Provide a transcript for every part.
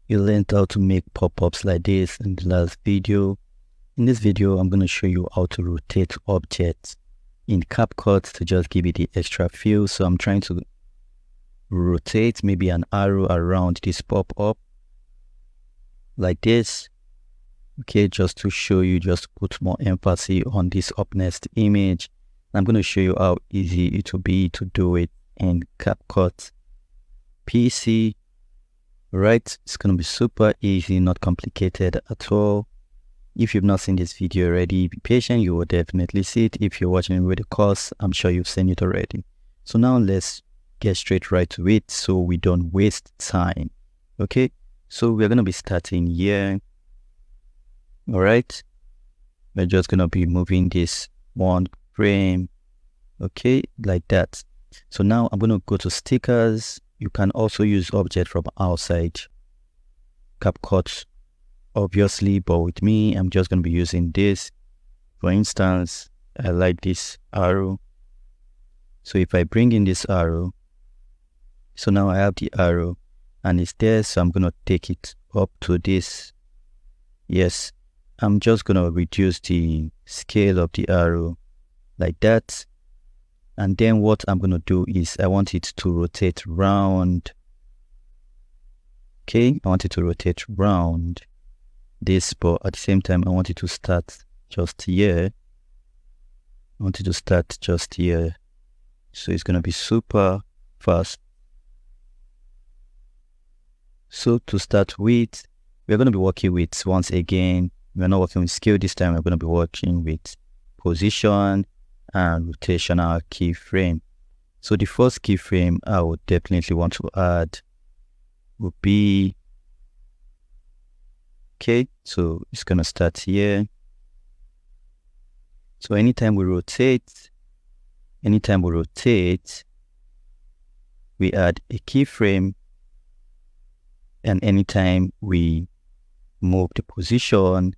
You learned how to make pop-ups like this in the last video. In this video, I'm going to show you how to rotate objects in Capcut to just give it the extra feel. So I'm trying to rotate maybe an arrow around this pop-up like this. Okay, just to show you, just put more emphasis on this up next image. I'm going to show you how easy it will be to do it in Capcut PC. Right, it's going to be super easy, not complicated at all. If you've not seen this video already, be patient, you will definitely see it. If you're watching it with the course, I'm sure you've seen it already. So now let's get straight right to it so we don't waste time. Okay, so we're going to be starting here. All right, we're just going to be moving this one frame, okay, like that. So now I'm going to go to stickers. You can also use object from outside Capcut, obviously, but with me, I'm just going to be using this. For instance, I like this arrow. So if I bring in this arrow, so now I have the arrow and it's there. So I'm going to take it up to this. Yes, I'm just going to reduce the scale of the arrow like that. And then what I'm going to do is I want it to rotate round. Okay, I want it to rotate round this, but at the same time, I want it to start just here. I want it to start just here. So it's going to be super fast. So to start with, we're going to be working with, once again, we're not working with scale this time, we're going to be working with position and rotational keyframe. So the first keyframe I would definitely want to add would be, okay, so it's gonna start here. So anytime we rotate, we add a keyframe, and anytime we move the position,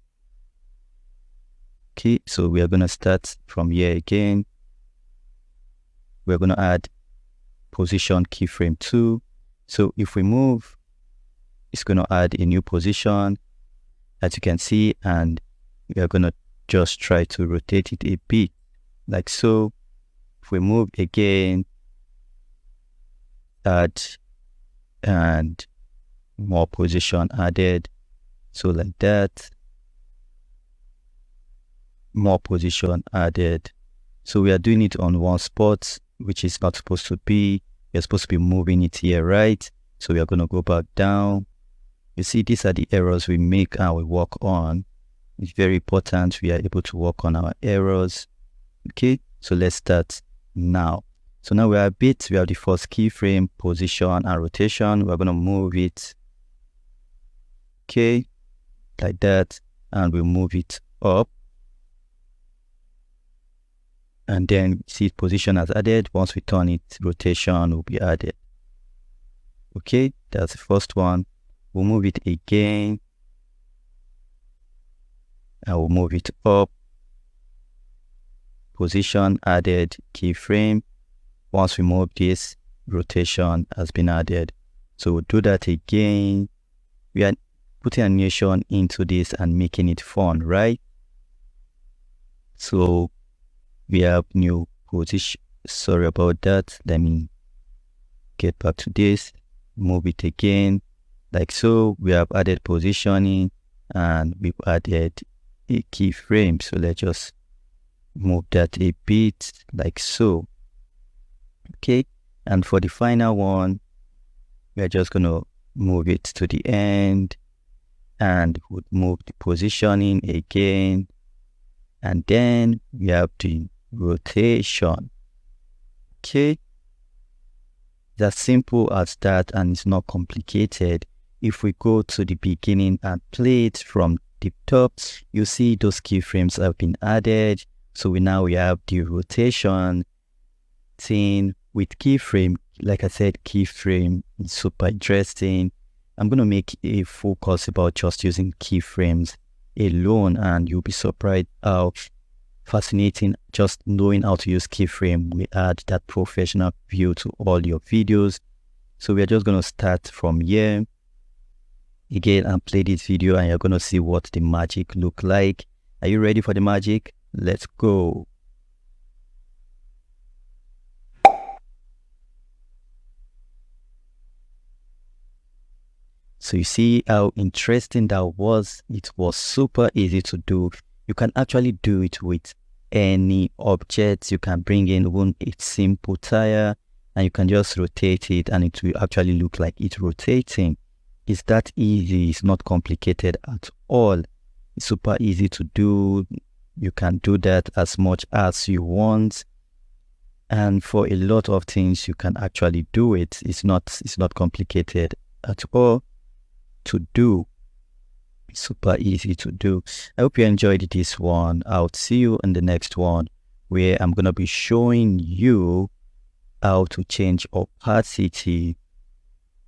okay, so we are going to start from here again. We're going to add position keyframe 2. So if we move, it's going to add a new position, as you can see, and we are going to just try to rotate it a bit, like so. If we move again, add, and more position added, so like that. More position added. So we are doing it on one spot, which is not supposed to be. We're supposed to be moving it here, right? So we are going to go back down. You see, these are the errors we make and we work on. It's very important we are able to work on our errors. Okay, so let's start now. So now we have we have the first keyframe, position and rotation. We're going to move it, okay, like that, and we'll move it up. And then see position as added. Once we turn it, rotation will be added. Okay, that's the first one. We'll move it again. I will move it up. Position added, keyframe. Once we move this, rotation has been added. So we'll do that again. We are putting animation into this and making it fun, right? So we have new position. Sorry about that. Let me get back to this. Move it again. Like so. We have added positioning and we've added a keyframe. So let's just move that a bit like so. Okay. And for the final one, we're just going to move it to the end and would move the positioning again. And then we have the rotation. Okay, that's simple as that, and it's not complicated. If we go to the beginning and play it from the top, you see those keyframes have been added. So we have the rotation thing with keyframe. Like I said, keyframe is super interesting. I'm going to make a full course about just using keyframes alone, and you'll be surprised how fascinating just knowing how to use keyframe. We add that professional view to all your videos. So we are just going to start from here. again and play this video, and you're gonna see what the magic look like. Are you ready for the magic? Let's go. So you see how interesting that was. It was super easy to do. You can actually do it with any object. You can bring in one a simple tire and you can just rotate it and it will actually look like it's rotating. It's that easy. It's not complicated at all. It's super easy to do. You can do that as much as you want. And for a lot of things, you can actually do it. It's not complicated at all to do. Super easy to do. I hope you enjoyed this one. I'll see you in the next one, where I'm gonna be showing you how to change opacity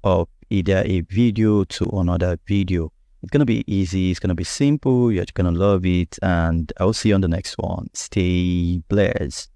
of either a video to another video. It's gonna be easy, it's gonna be simple, you're gonna love it, and I'll see you on the next one. Stay blessed.